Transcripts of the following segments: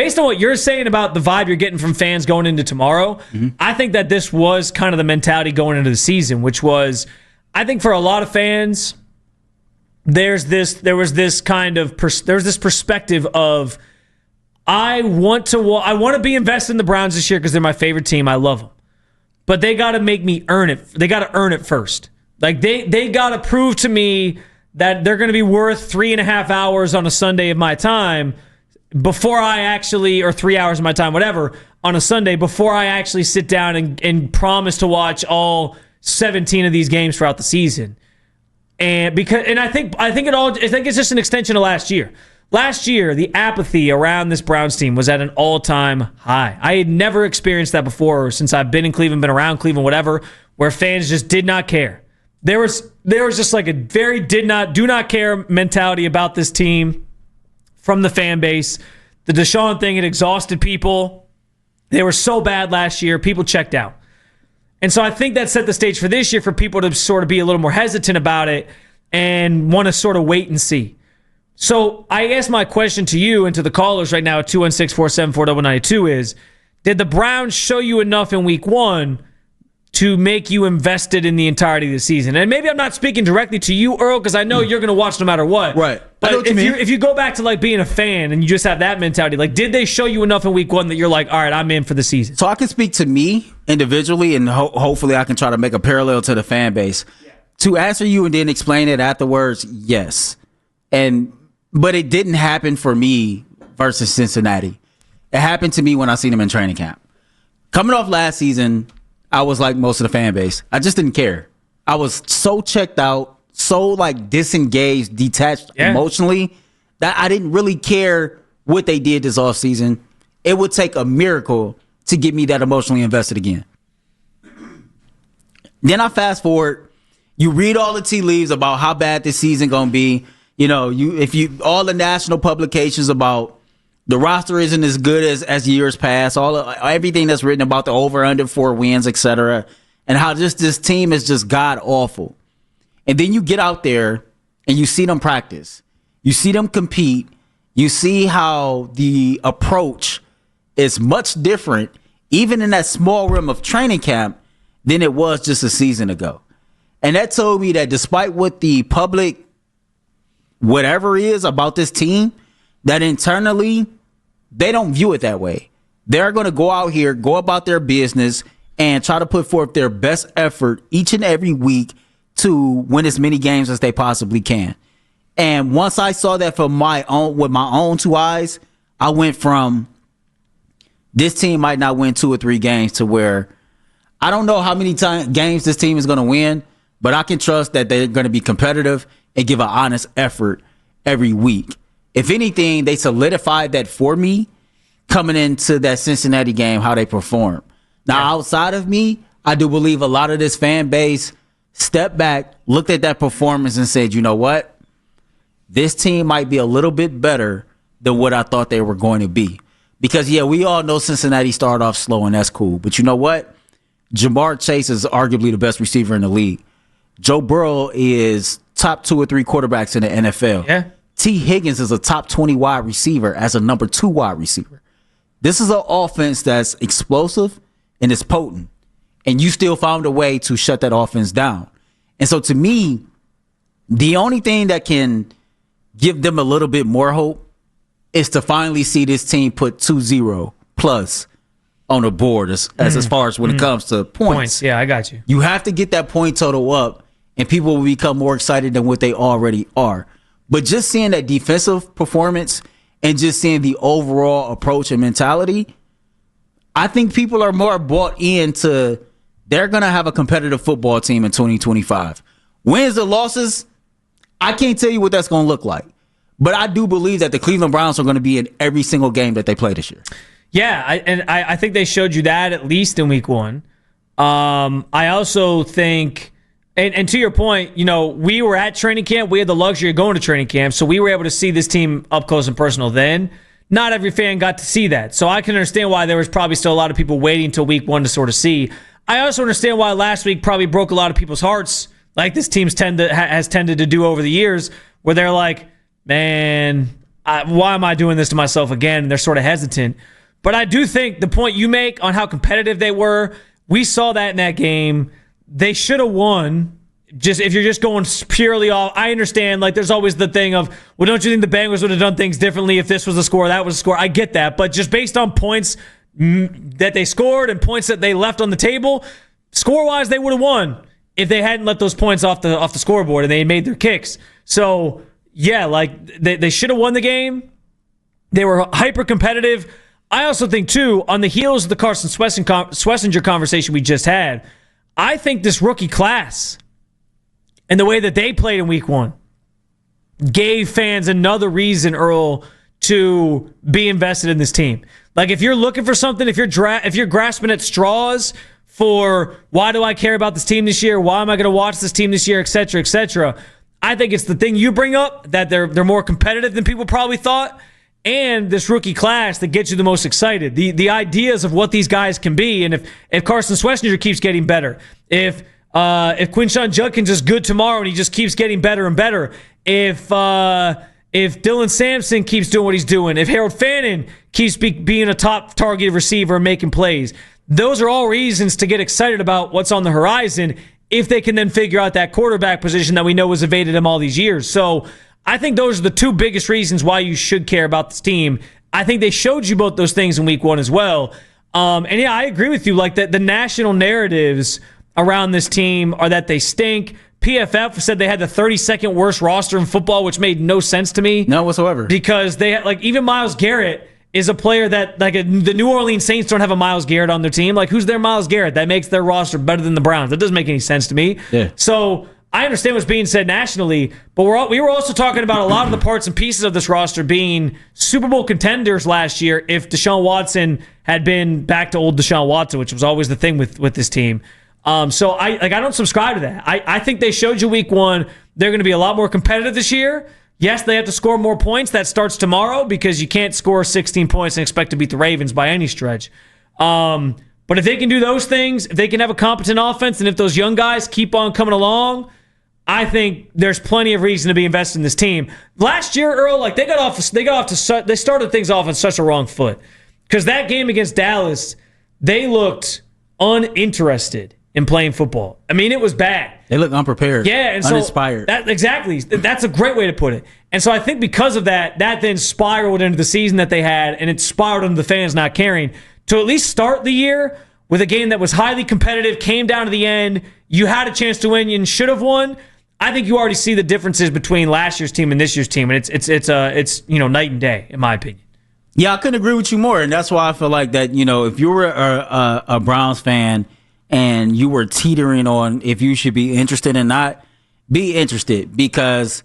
based on what you're saying about the vibe you're getting from fans going into tomorrow, I think that this was kind of the mentality going into the season, which was, I think for a lot of fans, there was this perspective of, I want to be invested in the Browns this year because they're my favorite team. I love them. But they got to make me earn it. They got to earn it first. Like they got to prove to me that they're going to be worth 3.5 hours on a Sunday of my time before I actually, or 3 hours of my time, whatever, on a Sunday before I actually sit down and promise to watch all 17 of these games throughout the season. I think it's just an extension of last year. Last year, the apathy around this Browns team was at an all-time high. I had never experienced that before since I've been in Cleveland, been around Cleveland, whatever, where fans just did not care. There was just like a very do not care mentality about this team from the fan base. The Deshaun thing had exhausted people. They were so bad last year, people checked out. And so I think that set the stage for this year for people to sort of be a little more hesitant about it and want to sort of wait and see. So I guess my question to you and to the callers right now at 216-474-9992 is, did the Browns show you enough in week one to make you invested in the entirety of the season? And maybe I'm not speaking directly to you, Earl, because I know you're going to watch no matter what. Right. But if you go back to like being a fan and you just have that mentality, like, did they show you enough in week one that you're like, all right, I'm in for the season? So I can speak to me individually, and hopefully I can try to make a parallel to the fan base. Yeah. To answer you and then explain it afterwards, yes. But it didn't happen for me versus Cincinnati. It happened to me when I seen them in training camp. Coming off last season, I was like most of the fan base. I just didn't care. I was so checked out, so like disengaged, detached emotionally, that I didn't really care what they did this offseason. It would take a miracle to get me that emotionally invested again. Then I fast forward. You read all the tea leaves about how bad this season gonna be. You know, all the national publications about the roster isn't as good as years past, everything that's written about the over under 4 wins, etc., and how just this team is just god awful. And then you get out there and you see them practice, you see them compete, you see how the approach is much different, even in that small room of training camp, than it was just a season ago. And that told me that despite what the public whatever is about this team, that internally they don't view it that way. They're going to go out here, go about their business, and try to put forth their best effort each and every week to win as many games as they possibly can. And once I saw that with my own 2 eyes, I went from this team might not win 2 or 3 games to where I don't know how many games this team is going to win, but I can trust that they're going to be competitive and give an honest effort every week. If anything, they solidified that for me coming into that Cincinnati game, how they perform. Now, outside of me, I do believe a lot of this fan base stepped back, looked at that performance and said, you know what? This team might be a little bit better than what I thought they were going to be. Because, we all know Cincinnati started off slow, and that's cool. But you know what? Jamar Chase is arguably the best receiver in the league. Joe Burrow is top 2 or 3 quarterbacks in the NFL. Yeah. T. Higgins is a top 20 wide receiver as a number 2 wide receiver. This is an offense that's explosive and it's potent. And you still found a way to shut that offense down. And so to me, the only thing that can give them a little bit more hope is to finally see this team put 2-0 plus on the board as far as when it comes to points. Yeah, I got you. You have to get that point total up, and people will become more excited than what they already are. But just seeing that defensive performance and just seeing the overall approach and mentality, I think people are more bought into they're going to have a competitive football team in 2025. Wins or losses, I can't tell you what that's going to look like. But I do believe that the Cleveland Browns are going to be in every single game that they play this year. Yeah, I think they showed you that at least in week one. I also think, and to your point, we were at training camp. We had the luxury of going to training camp, so we were able to see this team up close and personal then. Not every fan got to see that. So I can understand why there was probably still a lot of people waiting until week one to sort of see. I also understand why last week probably broke a lot of people's hearts, like this team's has tended to do over the years, where they're like, man, why am I doing this to myself again? And they're sort of hesitant. But I do think the point you make on how competitive they were, we saw that in that game. They should have won. Just if you're just going purely off, I understand, like, there's always the thing of, well, don't you think the Bengals would have done things differently if this was the score, that was the score? I get that. But just based on points that they scored and points that they left on the table, score-wise, they would have won if they hadn't let those points off the scoreboard and they made their kicks. So, yeah, like, they should have won the game. They were hyper-competitive. I also think, too, on the heels of the Carson Schlesinger conversation we just had, I think this rookie class and the way that they played in week 1 gave fans another reason, Earl, to be invested in this team. Like, if you're looking for something, if you're grasping at straws for why do I care about this team this year, why am I going to watch this team this year, et cetera, I think it's the thing you bring up, that they're more competitive than people probably thought, and this rookie class that gets you the most excited. The ideas of what these guys can be, and if Carson Schlesinger keeps getting better, if Quinshon Judkins is good tomorrow and he just keeps getting better and better, if Dylan Sampson keeps doing what he's doing, if Harold Fannin keeps being a top targeted receiver and making plays, those are all reasons to get excited about what's on the horizon if they can then figure out that quarterback position that we know has evaded them all these years. So I think those are the two biggest reasons why you should care about this team. I think they showed you both those things in week 1 as well. And yeah, I agree with you. Like, the national narratives around this team are that they stink. PFF said they had the 32nd worst roster in football, which made no sense to me. No whatsoever. Because they had, like, even Myles Garrett is a player that, like, the New Orleans Saints don't have a Myles Garrett on their team. Like, who's their Myles Garrett? That makes their roster better than the Browns. That doesn't make any sense to me. Yeah. So I understand what's being said nationally, but we were also talking about a lot of the parts and pieces of this roster being Super Bowl contenders last year if Deshaun Watson had been back to old Deshaun Watson, which was always the thing with this team. So I don't subscribe to that. I think they showed you week 1 they're going to be a lot more competitive this year. Yes, they have to score more points. That starts tomorrow because you can't score 16 points and expect to beat the Ravens by any stretch. But if they can do those things, if they can have a competent offense, and if those young guys keep on coming along, I think there's plenty of reason to be invested in this team. Last year, Earl, like, they started things off on such a wrong foot, because that game against Dallas, they looked uninterested in playing football. I mean, it was bad. They look unprepared. Yeah, and uninspired. Exactly. That's a great way to put it. And so I think because of that then spiraled into the season that they had, and it spiraled into the fans not caring. To at least start the year with a game that was highly competitive, came down to the end, you had a chance to win, you should have won. I think you already see the differences between last year's team and this year's team, and it's night and day, in my opinion. Yeah, I couldn't agree with you more, and that's why I feel like that. If you were a Browns fan and you were teetering on if you should be interested or not, be interested, because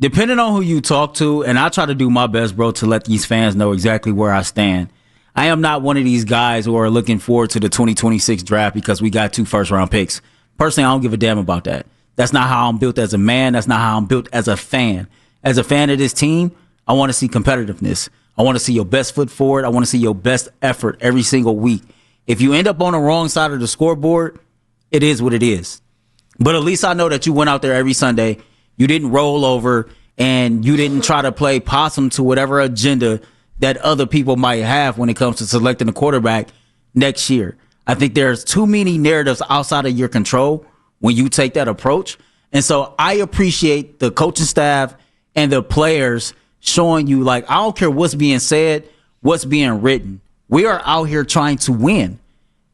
depending on who you talk to, and I try to do my best, bro, to let these fans know exactly where I stand. I am not one of these guys who are looking forward to the 2026 draft because we got 2 first-round picks. Personally, I don't give a damn about that. That's not how I'm built as a man. That's not how I'm built as a fan. As a fan of this team, I want to see competitiveness. I want to see your best foot forward. I want to see your best effort every single week. If you end up on the wrong side of the scoreboard, it is what it is. But at least I know that you went out there every Sunday. You didn't roll over, and you didn't try to play possum to whatever agenda that other people might have when it comes to selecting a quarterback next year. I think there's too many narratives outside of your control when you take that approach. And so I appreciate the coaching staff and the players showing you, like, I don't care what's being said, what's being written. We are out here trying to win.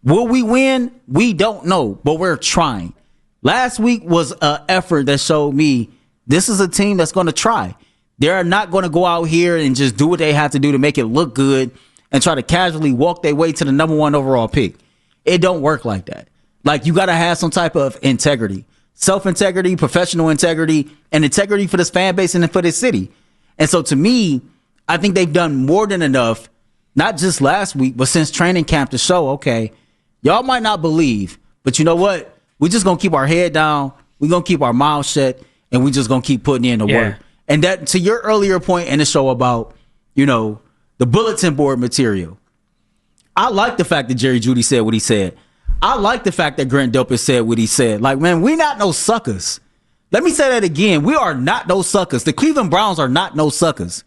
Will we win? We don't know, but we're trying. Last week was an effort that showed me this is a team that's going to try. They're not going to go out here and just do what they have to do to make it look good and try to casually walk their way to the number 1 overall pick. It don't work like that. Like, you got to have some type of integrity, self-integrity, professional integrity, and integrity for this fan base and for this city. And so to me, I think they've done more than enough, not just last week, but since training camp, to show, okay, y'all might not believe, but you know what? We're just going to keep our head down. We're going to keep our mouths shut, and we're just going to keep putting in the work. And that, to your earlier point in the show about, the bulletin board material, I like the fact that Jerry Jeudy said what he said. I like the fact that Grant Delpit said what he said. Like, man, we not no suckers. Let me say that again. We are not no suckers. The Cleveland Browns are not no suckers.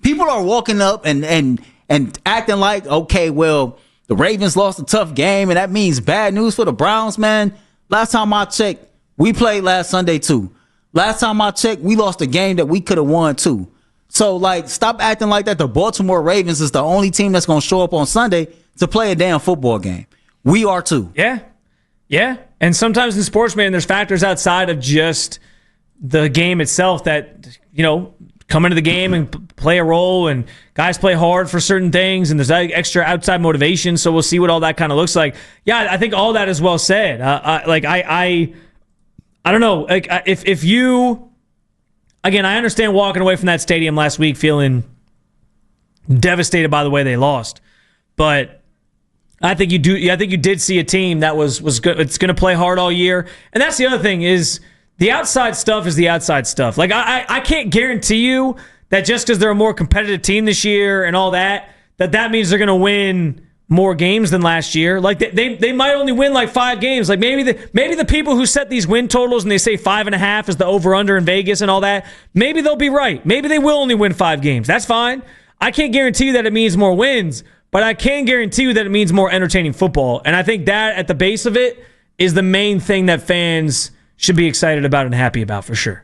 people are walking up and acting like, okay, well, the Ravens lost a tough game, and that means bad news for the Browns, man. Last time I checked, we played last Sunday too. Last time I checked, we lost a game that we could have won too. So, like, stop acting like that. The Baltimore Ravens is the only team that's going to show up on Sunday to play a damn football game. We are too. Yeah. Yeah. And sometimes in sports, man, there's factors outside of just the game itself that, come into the game and play a role, and guys play hard for certain things, and there's extra outside motivation. So we'll see what all that kind of looks like. Yeah, I think all that is well said. I don't know. Like, if you, again, I understand walking away from that stadium last week feeling devastated by the way they lost, but I think you do. I think you did see a team that was good. It's going to play hard all year, and that's the other thing is the outside stuff is the outside stuff. Like I can't guarantee you that just because they're a more competitive team this year and all that means they're going to win more games than last year. Like they might only win like 5 games. Like maybe the people who set these win totals and they say 5.5 is the over under in Vegas and all that, maybe they'll be right. Maybe they will only win 5 games. That's fine. I can't guarantee you that it means more wins, but I can guarantee you that it means more entertaining football. And I think that at the base of it is the main thing that fans should be excited about and happy about for sure.